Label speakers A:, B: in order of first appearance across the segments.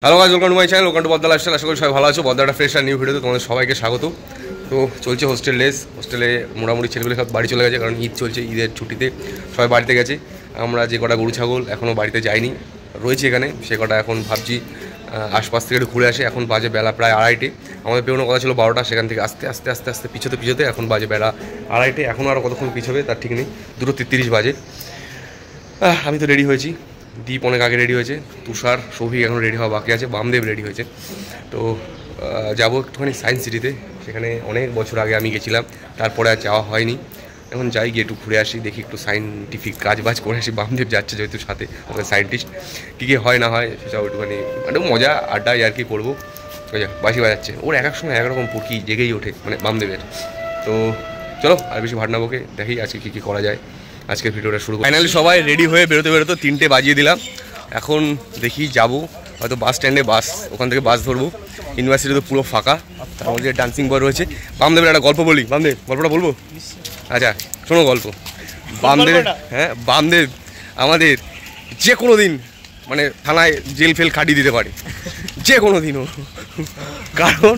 A: Hello guys, welcome to my channel, welcome to Bodda lifestyle. আশা করি সবাই ভালো আছো। বদ্দাটা ফ্রেশ আর নিউ ভিডিওতে তোমাদের সবাইকে স্বাগত। তো চলছে হোস্টেল ডেস। হোস্টেলে মোটামুটি ছেলেগুলো সব বাড়ি চলে গেছে, কারণ ঈদ চলছে। ঈদের ছুটিতে সবাই বাড়িতে গেছে। আমরা যে কটা গরু ছাগল এখনও বাড়িতে যাইনি রয়েছে এখানে, সে কটা এখন ভাবছি আশপাশ থেকে একটু ঘুরে আসে। এখন বাজে বেলা প্রায় 2:30। আমাদের বেরোনোর কথা ছিল 12টা, সেখান থেকে আস্তে আস্তে আস্তে আস্তে পিছোতে এখন বাজে বেলা 2:30। এখনও আরও কতক্ষণ পিছবে তার ঠিক নেই। 2:33 বাজে। আমি তো রেডি হয়েছি, দীপ অনেক আগে রেডি হয়েছে, তুষার সৌভিক এখন রেডি হওয়া বাকি আছে, বামদেব রেডি হয়েছে। তো যাবো একটুখানি সায়েন্স সিটিতে। সেখানে অনেক বছর আগে আমি গেছিলাম, তারপরে আর যাওয়া হয়নি। এখন যাই, গিয়ে একটু ঘুরে আসি, দেখি একটু সায়েন্টিফিক কাজবাজ করে আসি। বামদেব যাচ্ছে যেহেতু সাথে, ওখানে সায়েন্টিস্ট কী কী হয় না হয় সেসব একটুখানি একটু মজা আড্ডা আর কি করবো। ওই যা বাঁশি বাজাচ্ছে, ওর এক এক সময় একরকম পুরকি জেগেই ওঠে, মানে বামদেবের। তো চলো আর বেশি ভাট না বকে দেখি আজকে কী কী করা যায়। আজকের ভিডিওটা শুরু। ফাইনালি সবাই রেডি হয়ে বেরোতে 3টে বাজিয়ে দিলাম। এখন দেখি যাব হয়তো বাস স্ট্যান্ডে, বাস ওখান থেকে বাস ধরবো। ইউনিভার্সিটি তো পুরো ফাঁকা, তার মধ্যে ডান্সিং বয় রয়েছে। বামদেবের একটা গল্প বলি। বামদেব, গল্পটা বলবো? আচ্ছা শোনো গল্প। বামদেব, হ্যাঁ বামদেব আমাদের যে কোনো দিন মানে থানায় জেল ফেল খাটিয়ে দিতে পারে, যে কোনো দিনও। কারণ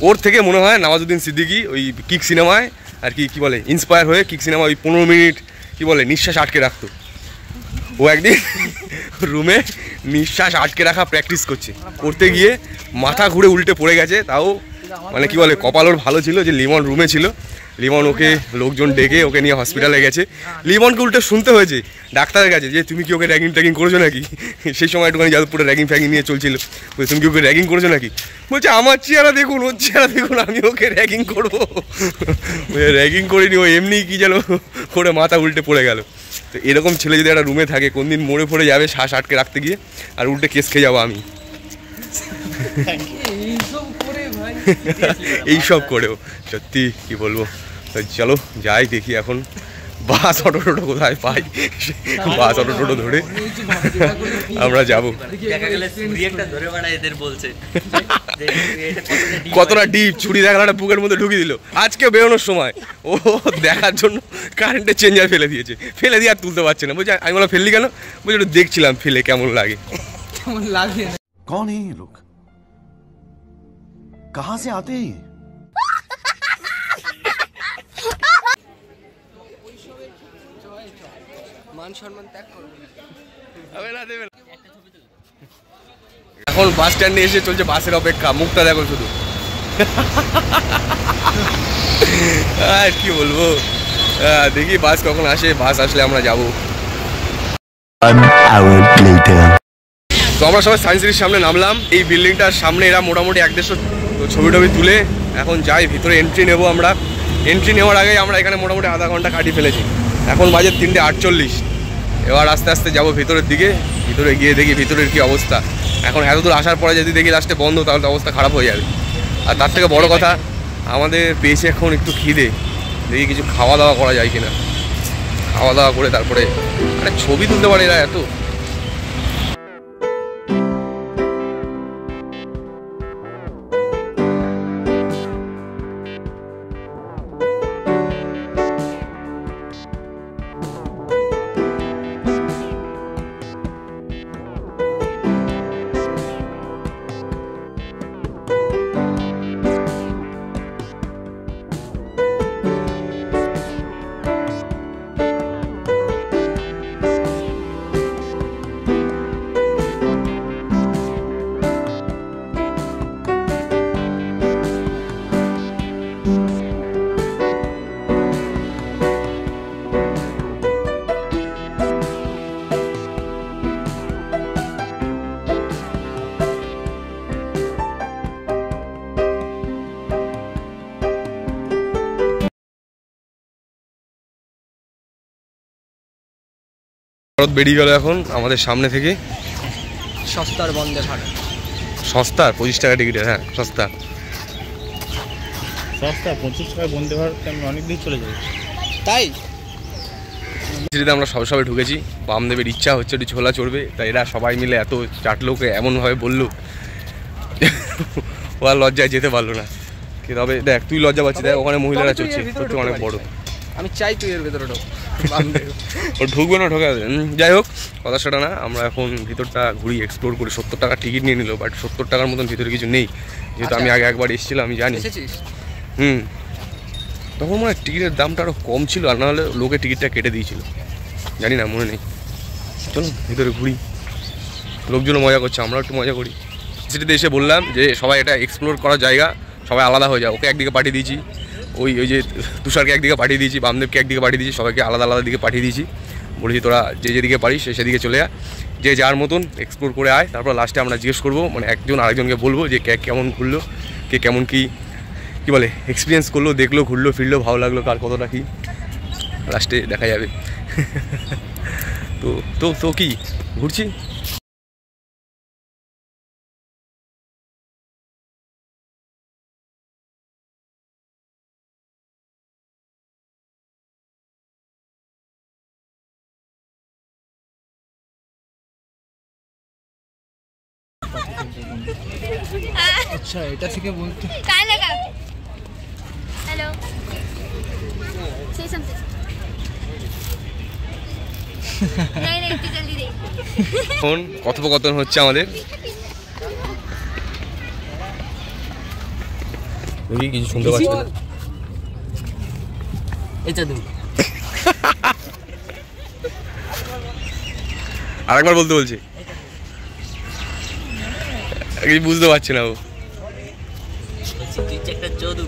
A: ওর থেকে মনে হয় নওয়াজুদ্দিন সিদ্দিকী ওই কিক সিনেমায় আর কি বলে ইন্সপায়ার হয়ে কিক সিনেমা ওই 15 মিনিট কি বলে নিঃশ্বাস আটকে রাখতো। ও একদিন রুমে নিঃশ্বাস আটকে রাখা প্র্যাকটিস করতে গিয়ে মাথা ঘুরে উল্টে পড়ে গেছে। তাও মানে কি বলে কপাল ওর ভালো ছিল যে লিমন রুমে ছিল। লিমন ওকে লোকজন ডেকে ওকে নিয়ে হসপিটালে গেছে। লিমনকে উল্টে শুনতে হয়েছে ডাক্তারের কাছে যে তুমি কি ওকে র্যাগিং ট্যাগিং করেছো নাকি। সেই সময় একটুখানি যাদবপুরে র্যাগিং ফ্যাগিং নিয়ে চলছিল। তুমি কি ওকে র্যাগিং করেছো নাকি? বলছে আমার চেহারা দেখুন, ওর চেহারা দেখুন, আমি ওকে র্যাগিং করবো। র্যাগিং করিনি, ও এমনি কি যেন করে মাথা উল্টে পড়ে গেল। তো এরকম ছেলে যদি একটা রুমে থাকে, কোন দিন মরে পড়ে যাবে শ্বাস আটকে রাখতে গিয়ে, আর উল্টে কেস খেয়ে যাবো আমি। এইসব করেও সত্যি কি বলবো। তো চলো যাই দেখি এখন বাস অটো টোটো কোথায় পাই, বাস অটো টোটো ধরে আমরা যাবো। কতটা ডিপ ছুরি দেখাটা বুকের মধ্যে ঢুকিয়ে দিল। আজকে বেরোনোর সময় ও দেখার জন্য কারেন্টের চেঞ্জার ফেলে দিয়েছে, ফেলে দিয়ে আর তুলতে পারছে না। বলছে আমি বলা ফেললি কেন? বলছে একটু দেখছিলাম ফেলে কেমন লাগে। কেমন লাগে?
B: कौन है ये लोग, कहां से आते हैं?
A: এখন বাস স্ট্যান্ডে এসে চলছে বাসের অপেক্ষা। মুখটা দেখো শুধু, আর কি বলবো। দেখি বাস কখন আসে, বাস আসলে আমরা যাবো। তো আমরা সবাই সায়েন্স সিটির সামনে নামলাম। এই বিল্ডিংটার সামনে এরা মোটামুটি 1-150 ছবি টবি তুলে এখন যাই ভিতরে এন্ট্রি নেবো আমরা। এন্ট্রি নেওয়ার আগে আমরা এখানে মোটামুটি আধা ঘন্টা কাটিয়ে ফেলেছি। এখন বাজে 3:48। এবার আস্তে আস্তে যাবো ভিতরের দিকে। ভিতরে গিয়ে দেখি ভিতরের কি অবস্থা। এখন এত দূর আসার পরে যদি দেখি লাস্টে বন্ধ, তাহলে তো অবস্থা খারাপ হয়ে যাবে। আর তার থেকে বড় কথা, আমাদের পেয়েছে এখন একটু খিদে। দেখি কিছু খাওয়া দাওয়া করা যায় কিনা। খাওয়া দাওয়া করে তারপরে মানে ছবি তুলতে পারে এরা এত। বেরিয়ে গেল এখন আমাদের সামনে থেকে
C: সস্তার বন্দে ভারত।
A: সস্তার 25 টাকা টিকিটের, হ্যাঁ সস্তা।
D: 25 টাকায় বন্দে ভারত আমি অনেক দিন চলে যাই।
C: তাই
A: সিটিতে আমরা সবাই ঢুকেছি। বামদেবের ইচ্ছা হচ্ছে একটু ছোলা চড়বে, তাই এরা সবাই মিলে এত চাটলোকে এমনভাবে বললো ও আর লজ্জায় যেতে পারলো না। তবে দেখ তুই লজ্জা পাচ্ছিস, দেখ ওখানে মহিলারা চড়ছে, সত্যি অনেক বড়।
C: আমি চাই তুই এর ভেতরে ঢোক।
A: ও ঢুকবে না, ঢোকা যাবে। যাই হোক, কথা সেটা না, আমরা এখন ভিতরটা ঘুরি, এক্সপ্লোর করি। 70 টাকা টিকিট নিয়ে নিল, বাট 70 টাকার মতন ভিতরে কিছু নেই, যেহেতু আমি আগে একবার এসেছিলাম, আমি জানি।
C: এসেছিস?
A: তখন মনে হয় টিকিটের দামটা আরও কম ছিল, আর নাহলে লোকে টিকিটটা কেটে দিয়েছিল, জানি না, মনে নেই। চলো ভিতরে ঘুরি, লোকজনও মজা করছে, আমরাও একটু মজা করি। সিটিতে এসে বললাম যে সবাই এটা এক্সপ্লোর করার জায়গা, সবাই আলাদা হয়ে যায়। ওকে একদিকে পাঠিয়ে দিয়েছি, ওই যে তুষারকে একদিকে পাঠিয়ে দিয়েছি, বামদেবকে একদিকে পাঠিয়ে দিয়েছি, সবাইকে আলাদা আলাদা দিকে পাঠিয়ে দিয়েছি। বলেছি তোরা যে যেদিকে পারিস সেদিকে চলে যা, যে যার মতন এক্সপ্লোর করে আয়। তারপর লাস্টে আমরা জিজ্ঞেস করবো, মানে একজন আরেকজনকে বলবো যে কে কেমন ঘুরলো, কে কেমন কী বলে এক্সপিরিয়েন্স করলো, দেখলো, ঘুরলো ফিরলো, ভালো লাগলো, কার কতটা কী, লাস্টে দেখা যাবে। তো তো তো কি ঘুরছি।
C: আচ্ছা, এটা থেকে বলতে
E: काय लगा हेलो से समथिंग नहीं नहीं इतनी जल्दी नहीं
A: এখন কথোপকথন হচ্ছে আমাদের, দেখি কিছু শুনতে পাচ্ছি না।
C: এটা দূর
A: আরেকবার বলতে বলছি, কিছু বুঝতে পারছি না ও।
C: একটা চোদু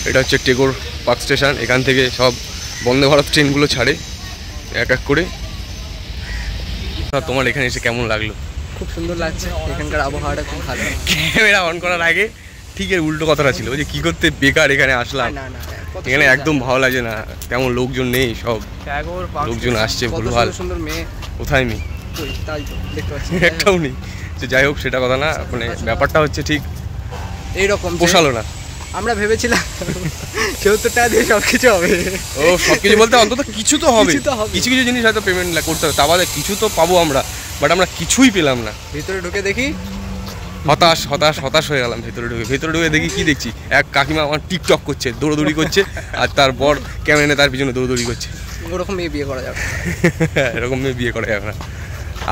A: এটা হচ্ছে টেগোর পার্ক স্টেশন। এখান থেকে সব বন্দে ভারত ট্রেনগুলো ছাড়ে এক এক করে। তোমার এখানে এসে কেমন লাগলো?
C: খুব সুন্দর লাগছে, এখানকার আবহাওয়াটা খুব ভালো।
A: ক্যামেরা অন করার আগে ঠিক এর উল্টো কথাটা ছিল, যে কী করতে বেকার এখানে আসলাম।
C: না না,
A: এখানে একদম ভালো লাগে না, তেমন লোকজন নেই, সব লোকজন আসছে ভুলভাল।
C: সুন্দর মেয়ে
A: কোথায় নেই?
C: তাই তো দেখতে পাচ্ছি,
A: একটাও নেই। তো যাই হোক, সেটা কথা না, মানে ব্যাপারটা হচ্ছে ঠিক
C: এইরকম
A: পোষালো না।
C: আমরা ভেবেছিলাম 70 টাকা দিয়ে সব কিছু হবে।
A: ও সব কিছু বলতে অন্তত কিছু তো হবে,
C: কিছু তো হবে।
A: কিছু কিছু জিনিস হয়তো পেমেন্ট করতে হবে, তা বাদে কিছু তো পাবো আমরা, বাট আমরা কিছুই পেলাম না।
C: ভিতরে ঢুকে দেখি
A: হতাশ হতাশ হতাশ হয়ে গেলাম। ভেতরে ঢুকে দেখি কি দেখছি, এক কাকিমা আমার টিকটক করছে, দৌড়দৌড়ি করছে, আর তার বর ক্যামেরা নিয়ে তার পিছনে দৌড়দৌড়ি করছে।
C: ওরকম মেয়ে বিয়ে করা যাবে,
A: এরকম মেয়ে বিয়ে করা যাবে না।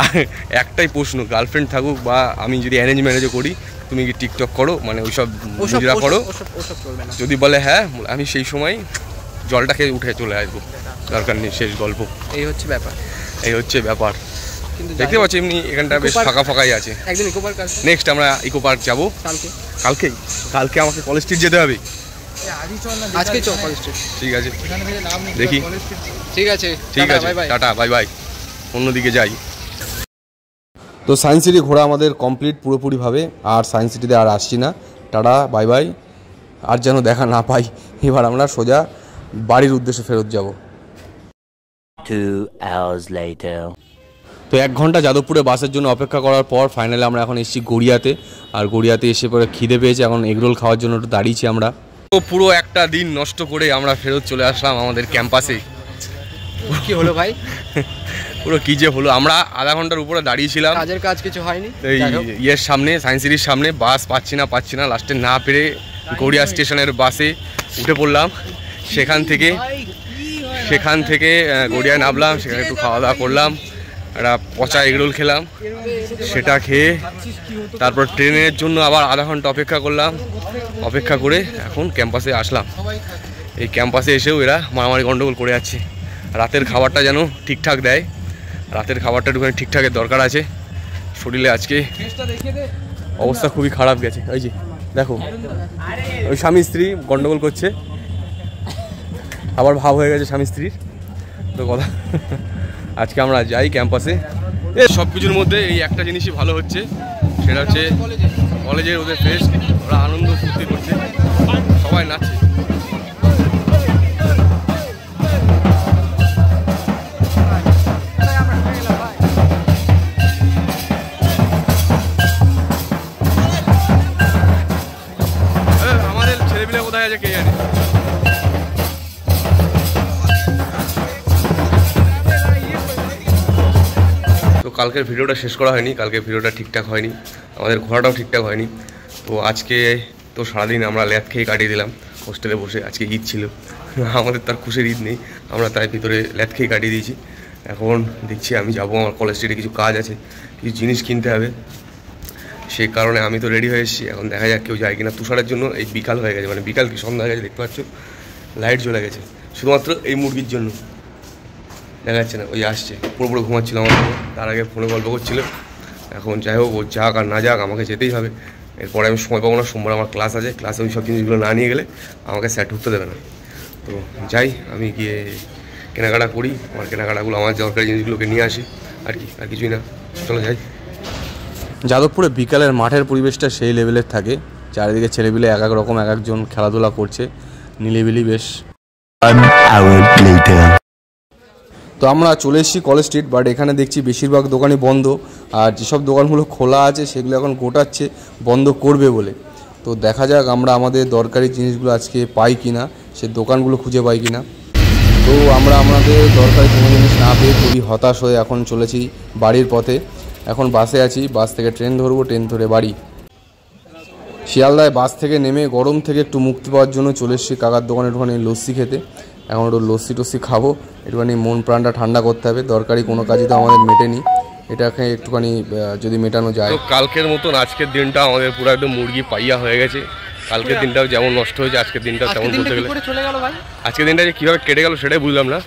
A: আর একটাই প্রশ্ন, গার্লফ্রেন্ড থাকুক বা আমি যদি অ্যারেঞ্জ ম্যারেজও করি, তুমি কি টিকটক করো, মানে ওইসব মুজরা করো?
C: ওসব চলবে না।
A: যদি বলে হ্যাঁ, আমি সেই সময় জলটা খেয়ে উঠে চলে আসবো, দরকার নেই, শেষ গল্প।
C: এই হচ্ছে ব্যাপার,
A: এই হচ্ছে ব্যাপার।
C: কিন্তু
A: দেখতে পাচ্ছি এমনি এখানটা বেশ ফাঁকা ফাঁকাই আছে।
C: একদিন ইকো পার্ক আসবে,
A: নেক্সট আমরা ইকো পার্ক যাবো। কালকে আমাকে কলেজ স্ট্রিট যেতে হবে।
C: আজকে চল কলেজ স্ট্রিট।
A: ঠিক আছে, দেখি।
C: ঠিক আছে,
A: bye bye, tata, bye bye, অন্যদিকে যাই। তো সায়েন্স সিটি ঘোরা আমাদের কমপ্লিট পুরোপুরিভাবে, আর সায়েন্স সিটিতে আর আসছি না, টাটা, বাই বাই। আর যেন দেখা না পাই। এবার আমরা সোজা বাড়ির উদ্দেশ্যে ফেরত যাব।
F: 2 hours later.
A: তো 1 ঘন্টা যাদবপুরে বাসের জন্য অপেক্ষা করার পর ফাইনালি আমরা এখন এসেছি গড়িয়াতে। আর গড়িয়াতে এসে পরে খিদে পেয়েছে, এখন এগরোল খাওয়ার জন্য একটু দাঁড়িয়েছি আমরা। তো পুরো একটা দিন নষ্ট করে আমরা ফেরত চলে আসলাম আমাদের ক্যাম্পাসে।
C: কি হলো ভাই?
A: পুরো কী যে হলো, আমরা আধা ঘন্টার উপরে দাঁড়িয়েছিলাম,
C: কাজের কাজ কিছু হয়নি।
A: এই ইয়ের সামনে, সায়েন্স সিটির সামনে, বাস পাচ্ছি না, লাস্টে না পেরে গড়িয়া স্টেশনের বাসে উঠে পড়লাম। সেখান থেকে গড়িয়ায় নামলাম, সেখানে একটু খাওয়া দাওয়া করলাম, একটা পচা এগরোল খেলাম, সেটা খেয়ে তারপর ট্রেনের জন্য আবার আধা ঘন্টা অপেক্ষা করলাম, অপেক্ষা করে এখন ক্যাম্পাসে আসলাম। এই ক্যাম্পাসে এসেও এরা মারামারি গন্ডগোল করে যাচ্ছে, রাতের খাবারটা যেন ঠিকঠাক দেয়, রাতের খাবারটা একটুখানি ঠিকঠাকের দরকার আছে। শরীরে আজকে অবস্থা খুবই খারাপ গেছে। ওই যে দেখো ওই স্বামী স্ত্রী গন্ডগোল করছে, আবার ভাব হয়ে গেছে স্বামী স্ত্রীর। তো কথা আজকে আমরা যাই ক্যাম্পাসে। সব কিছুর মধ্যে এই একটা জিনিসই ভালো হচ্ছে, সেটা হচ্ছে কলেজের ওদের ফেস্ট, ওরা আনন্দ ফুর্তি করছে, সবাই নাচছে। আমাদের ছেলেপিলে কোথায় আছে কে জানে। তো কালকের ভিডিওটা শেষ করা হয়নি, কালকের ভিডিওটা ঠিকঠাক হয়নি, আমাদের ঘোরাটাও ঠিকঠাক হয়নি। তো আজকে তো সারাদিন আমরা ল্যাদ খেয়ে কাটিয়ে দিলাম হোস্টেলে বসে। আজকে ঈদ ছিল, আমাদের তার খুশির ঈদ নেই, আমরা তাই ভিতরে ল্যাদ খেয়ে কাটিয়ে দিয়েছি। এখন দেখছি আমি যাবো, আমার কলেজ স্ট্রিটে কিছু কাজ আছে, কিছু জিনিস কিনতে হবে, সেই কারণে আমি তো রেডি হয়ে এসেছি। এখন দেখা যাক কেউ যায় কিনা। তুষারের জন্য এই বিকাল হয়ে গেছে, মানে বিকাল কি সন্ধ্যা হয়ে গেছে, দেখতে পাচ্ছ লাইট জ্বলে গেছে শুধুমাত্র এই মুরগির জন্য। দেখা যাচ্ছে না, ওই আসছে, পুরো ঘুমাচ্ছিল আমার সঙ্গে, তার আগে ফোনে গল্প করছিল। এখন যাই হোক, ও যাক আর না যাক আমাকে যেতেই হবে। এরপরে আমি সময় পাবো না, সোমবার আমার ক্লাস আছে, ক্লাসে ওই সব জিনিসগুলো না নিয়ে গেলে আমাকে স্যার ঢুকতে দেবে না। তো যাই, আমি গিয়ে কেনাকাটা করি, আমার কেনাকাটাগুলো আমার দরকারি জিনিসগুলোকে নিয়ে আসি, আর কি, আর কিছুই না। চলো যাই। যাদবপুরে বিকালের মাঠের পরিবেশটা সেই লেভেলের থাকে, চারিদিকে ছেলেপিলে এক এক রকম এক একজন খেলাধুলা করছে, নিলিবিলি বেশ। তো আমরা চলে এসেছি কলেজ স্ট্রিট, বাট এখানে দেখছি বেশিরভাগ দোকানই বন্ধ, আর যেসব দোকানগুলো খোলা আছে সেগুলো এখন গোটাচ্ছে বন্ধ করবে বলে। তো দেখা যাক আমরা আমাদের দরকারি জিনিসগুলো আজকে পাই কিনা, সে দোকানগুলো খুঁজে পাই কিনা। তো আমরা আমাদের দরকারি কোনো জিনিস না পেয়ে খুবই হতাশ হয়ে এখন চলেছি বাড়ির পথে। এখন বাসে আছি, বাস থেকে ট্রেন ধরবো, ট্রেন ধরে বাড়ি। শিয়ালদায় বাস থেকে নেমে গরম থেকে একটু মুক্তি পাওয়ার জন্য চলে এসেছি কাকার দোকানে একটুখানি লস্যি খেতে। এখন একটু লস্যি টস্যি খাবো, একটুখানি মন প্রাণটা ঠান্ডা করতে হবে, দরকারি কোনো কাজই তো আমাদের মেটেনি, এটাকে একটুখানি যদি মেটানো যায়। তো কালকের মতন আজকের দিনটা আমাদের পুরো একদম মুরগি পাইয়া হয়ে গেছে। কালকের দিনটাও যেমন নষ্ট হয়েছে, আজকের দিনটা তেমন বলতে গেলে আজকের দিনটা যে কীভাবে কেটে গেল সেটাই বুঝলাম না।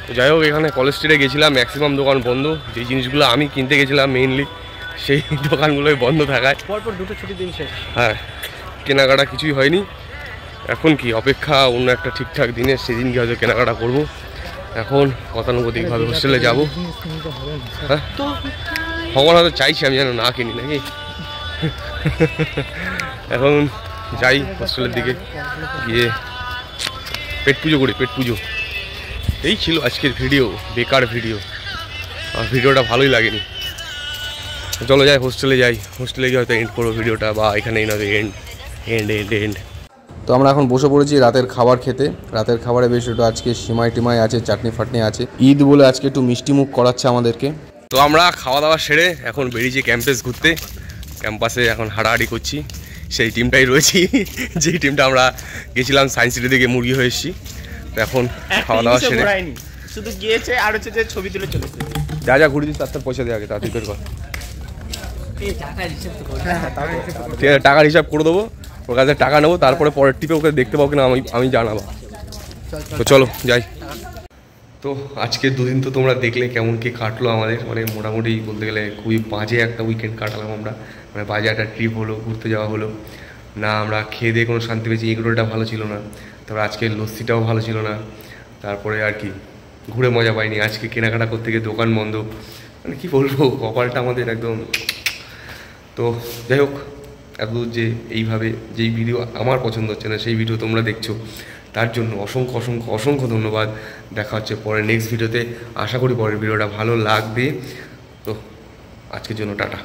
A: তো যাই হোক, এখানে কলেজ স্ট্রিটে গেছিলাম, ম্যাক্সিমাম দোকান বন্ধ, যেই জিনিসগুলো আমি কিনতে গেছিলাম মেইনলি সেই দোকানগুলোই বন্ধ থাকায়
C: পরপর দুটো ছুটি দিন শেষ।
A: হ্যাঁ, কেনাকাটা কিছুই হয়নি। এখন কি অপেক্ষা অন্য একটা ঠিকঠাক দিনে, সেদিনকে হয়তো কেনাকাটা করবো। এখন গতানুগতিকভাবে হোস্টেলে যাবো। হ্যাঁ, ভগবান হয়তো চাইছি আমি যেন না কিনি নাকি। এখন যাই হোস্টেলের দিকে, গিয়ে পেট পুজো করি, পেট পুজো। এই ছিল আজকের ভিডিও, বেকার ভিডিও, আর ভিডিওটা ভালোই লাগেনি। চলো যাই, হোস্টেলে যাই, হোস্টেলে গিয়ে হয়তো এন্ড করবো ভিডিওটা, বা এখানেই না এন্ড এন্ড এন্ড এন্ড। তো আমরা এখন বসে পড়েছি রাতের খাবার খেতে। রাতের খাবারে বেশ একটু আজকে সিমাই টিমাই আছে, চাটনি ফাটনি আছে, ঈদ বলে আজকে একটু মিষ্টি মুখ করাচ্ছে আমাদেরকে। তো আমরা খাওয়া দাওয়া সেরে এখন বেরিয়েছি ক্যাম্পাস ঘুরতে। ক্যাম্পাসে এখন হাঁটাহাঁটি করছি, সেই টিমটাই রয়েছি যেই টিমটা আমরা গেছিলাম সায়েন্স সিটি থেকে মুরগি হয়ে এসেছি। তো এখন খাওয়া দাওয়া সেরে
C: শুধু গিয়েছে আর হচ্ছে যে ছবি তুলে চলেছে।
A: যা যা ঘুরেছিস তার পয়সা দেওয়া আগে, তাড়াতাড়ি করে কর। ঠিক আছে, টাকার হিসাব করে দেবো, ওর কাছে টাকা নেবো, তারপরে পরের টিপে ওকে দেখতে পাবো কিনা আমি জানাবো। তো চলো যাই। তো আজকে দুদিন তো তোমরা দেখলে কেমন কি কাটলো আমাদের, মানে মোটামুটি বলতে গেলে খুবই বাজে একটা উইকেন্ড কাটালাম আমরা। মানে বাজে একটা ট্রিপ হলো, ঘুরতে যাওয়া হলো না, আমরা খেয়ে দিয়ে কোনো শান্তি পেয়েছি। এগরোলটা ভালো ছিল না, তারপর আজকে লস্যিটাও ভালো ছিল না, তারপরে আর কি ঘুরে মজা পাইনি। আজকে কেনাকাটা করতে গিয়ে দোকান বন্ধ, মানে কী বলবো, কপালটা আমাদের একদম। তো যাই হোক, এতদূর যে এইভাবে যেই ভিডিও আমার পছন্দ হচ্ছে না সেই ভিডিও তোমরা দেখছো, তার জন্য অসংখ্য অসংখ্য অসংখ্য ধন্যবাদ। দেখা হচ্ছে পরে নেক্সট ভিডিওতে, আশা করি পরের ভিডিওটা ভালো লাগবে। তো আজকের জন্য টাটা।